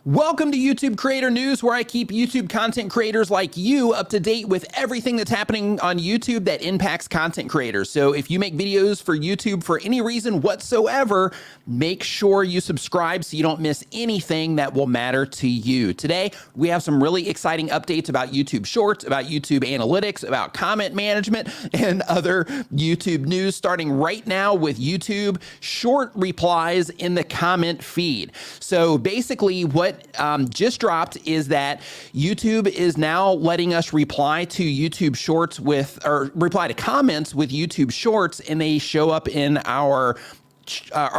Welcome to YouTube Creator News, where I keep YouTube content creators like you up to date with everything that's happening on YouTube that impacts content creators. So if you make videos for YouTube for any reason whatsoever, make sure you subscribe so you don't miss anything that will matter to you. Today, we have some really exciting updates about YouTube Shorts, about YouTube Analytics, about comment management, and other YouTube news, starting right now with YouTube Short replies in the comment feed. So basically what just dropped is that YouTube is now letting us reply to YouTube Shorts or reply to comments with YouTube Shorts, and they show up in our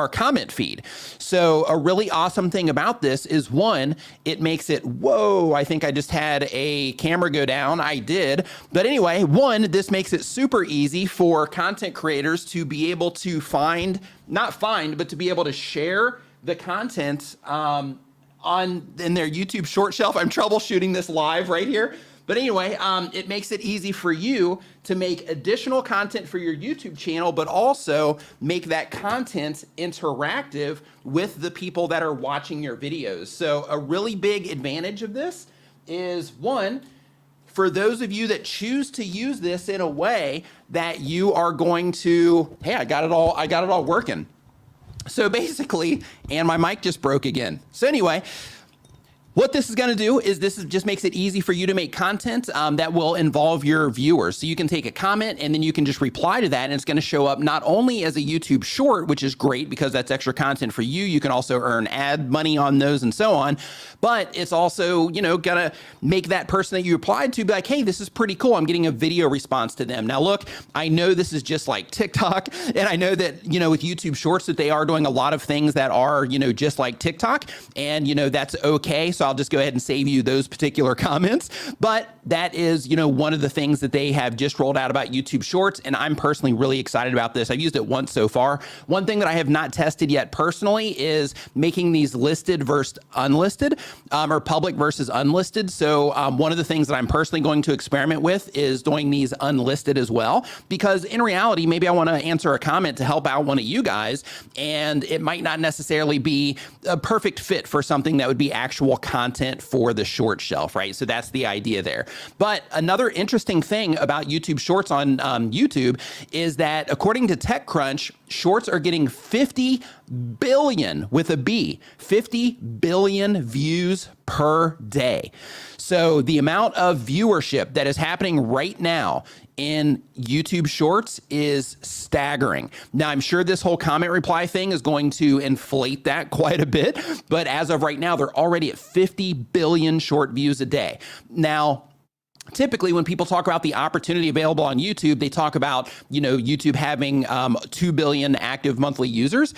comment feed. So a really awesome thing about this is, one, it makes it, whoa, I think I just had a camera go down. I did. But anyway, one, this makes it super easy for content creators to be able to but to be able to share the content in their YouTube short shelf. I'm troubleshooting this live right here. But anyway, it makes it easy for you to make additional content for your YouTube channel, but also make that content interactive with the people that are watching your videos. So a really big advantage of this is, one, for those of you that choose to use this in a way that you are going to, hey, I got it all working. So basically, and my mic just broke again. So anyway, what this is going to do is just makes it easy for you to make content that will involve your viewers. So you can take a comment and then you can just reply to that, and it's going to show up not only as a YouTube short, which is great because that's extra content for you. You can also earn ad money on those and so on. But it's also, going to make that person that you replied to be like, hey, this is pretty cool. I'm getting a video response to them. Now, look, I know this is just like TikTok, and I know that, with YouTube Shorts that they are doing a lot of things that are, just like TikTok, and, that's okay. So I'll just go ahead and save you those particular comments. But that is, one of the things that they have just rolled out about YouTube Shorts, and I'm personally really excited about this. I've used it once so far. One thing that I have not tested yet personally is making these listed versus unlisted, or public versus unlisted. So one of the things that I'm personally going to experiment with is doing these unlisted as well, because in reality, maybe I want to answer a comment to help out one of you guys, and it might not necessarily be a perfect fit for something that would be actual content for the short shelf, right? So that's the idea there. But another interesting thing about YouTube Shorts on YouTube is that according to TechCrunch, Shorts are getting 50 billion with a B, 50 billion views per day. So the amount of viewership that is happening right now in YouTube Shorts is staggering. Now, I'm sure this whole comment reply thing is going to inflate that quite a bit, but as of right now, they're already at 50 billion short views a day. Now, typically, when people talk about the opportunity available on YouTube, they talk about, YouTube having 2 billion active monthly users,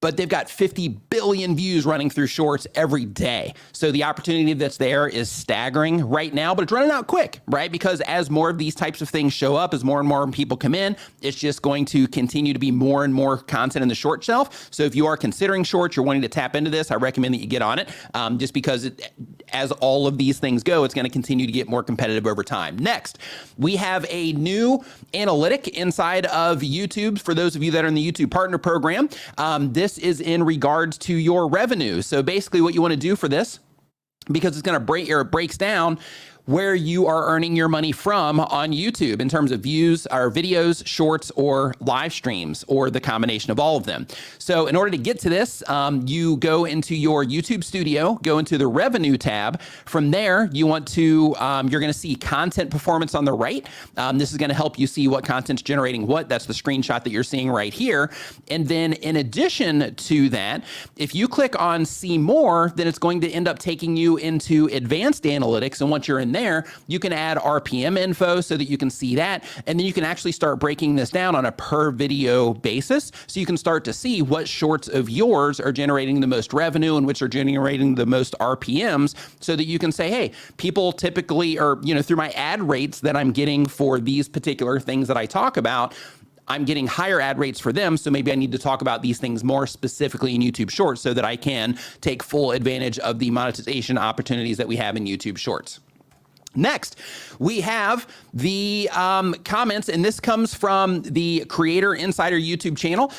but they've got 50 billion views running through Shorts every day. So the opportunity that's there is staggering right now, but it's running out quick, right? Because as more of these types of things show up, as more and more people come in, it's just going to continue to be more and more content in the short shelf. So if you are considering Shorts, you're wanting to tap into this, I recommend that you get on it, just because as all of these things go, it's going to continue to get more competitive over time. Next, we have a new analytic inside of YouTube. For those of you that are in the YouTube Partner Program, this is in regards to your revenue. So basically what you want to do for this, because it's going to it breaks down where you are earning your money from on YouTube in terms of views or videos, shorts, or live streams, or the combination of all of them. So in order to get to this, you go into your YouTube studio, go into the revenue tab. From there, you want to, you're going to see content performance on the right. This is going to help you see what content's generating what. That's the screenshot that you're seeing right here. And then in addition to that, if you click on see more, then it's going to end up taking you into advanced analytics. And once you're in there, you can add RPM info so that you can see that. And then you can actually start breaking this down on a per video basis. So you can start to see what shorts of yours are generating the most revenue and which are generating the most RPMs, so that you can say, hey, people typically, or, through my ad rates that I'm getting for these particular things that I talk about, I'm getting higher ad rates for them. So maybe I need to talk about these things more specifically in YouTube Shorts so that I can take full advantage of the monetization opportunities that we have in YouTube Shorts. Next, we have the comments, and this comes from the Creator Insider YouTube channel.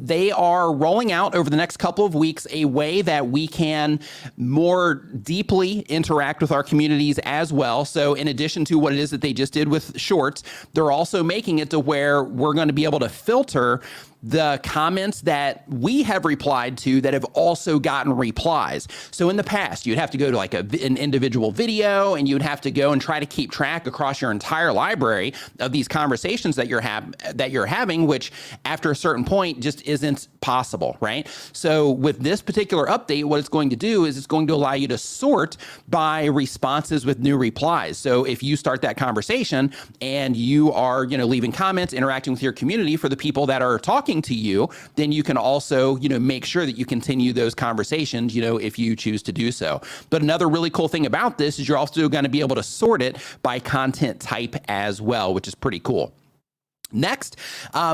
They are rolling out over the next couple of weeks a way that we can more deeply interact with our communities as well. So in addition to what it is that they just did with Shorts, they're also making it to where we're going to be able to filter the comments that we have replied to that have also gotten replies. So in the past, you'd have to go to like an individual video, and you'd have to go and try to keep track across your entire library of these conversations that you're having, which after a certain point just isn't possible, right? So with this particular update, what it's going to do is it's going to allow you to sort by responses with new replies. So if you start that conversation and you are, leaving comments, interacting with your community for the people that are talking to you, then you can also, make sure that you continue those conversations, if you choose to do so. But another really cool thing about this is you're also going to be able to sort it by content type as well, which is pretty cool. Next,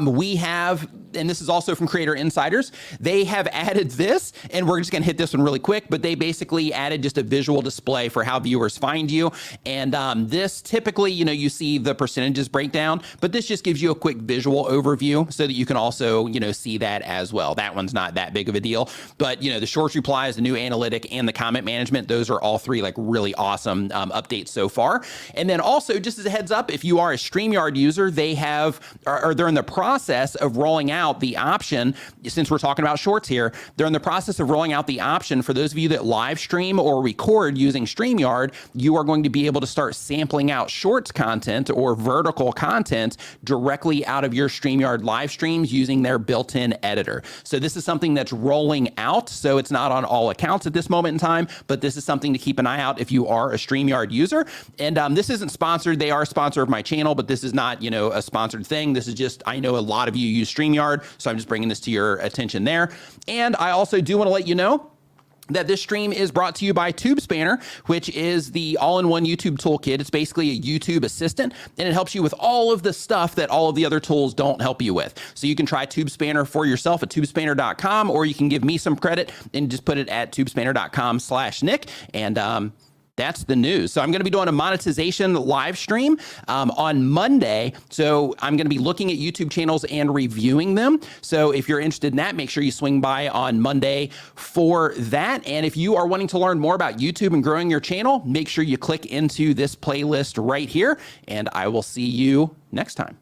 we have, and this is also from Creator Insiders, they have added this, and we're just going to hit this one really quick, but they basically added just a visual display for how viewers find you. And this typically, you see the percentages breakdown, but this just gives you a quick visual overview so that you can also, see that as well. That one's not that big of a deal, but the Shorts replies, the new analytic, and the comment management, those are all three like really awesome updates so far. And then also, just as a heads up, if you are a Streamyard user, they have, or they're in the process of rolling out the option, since we're talking about Shorts here, they're in the process of rolling out the option for those of you that live stream or record using Streamyard. You are going to be able to start sampling out Shorts content or vertical content directly out of your Streamyard live streams using their built-in editor. So this is something that's rolling out. So it's not on all accounts at this moment in time, but this is something to keep an eye out if you are a Streamyard user. And this isn't sponsored. They are a sponsor of my channel, but this is not, a sponsored thing. This is just, I know a lot of you use StreamYard, so I'm just bringing this to your attention there. And I also do want to let you know that this stream is brought to you by TubeSpanner, which is the all-in-one YouTube toolkit. It's basically a YouTube assistant, and it helps you with all of the stuff that all of the other tools don't help you with. So you can try TubeSpanner for yourself at tubespanner.com, or you can give me some credit and just put it at tubespanner.com/Nick. And that's the news. So I'm going to be doing a monetization live stream on Monday. So I'm going to be looking at YouTube channels and reviewing them. So if you're interested in that, make sure you swing by on Monday for that. And if you are wanting to learn more about YouTube and growing your channel, make sure you click into this playlist right here, and I will see you next time.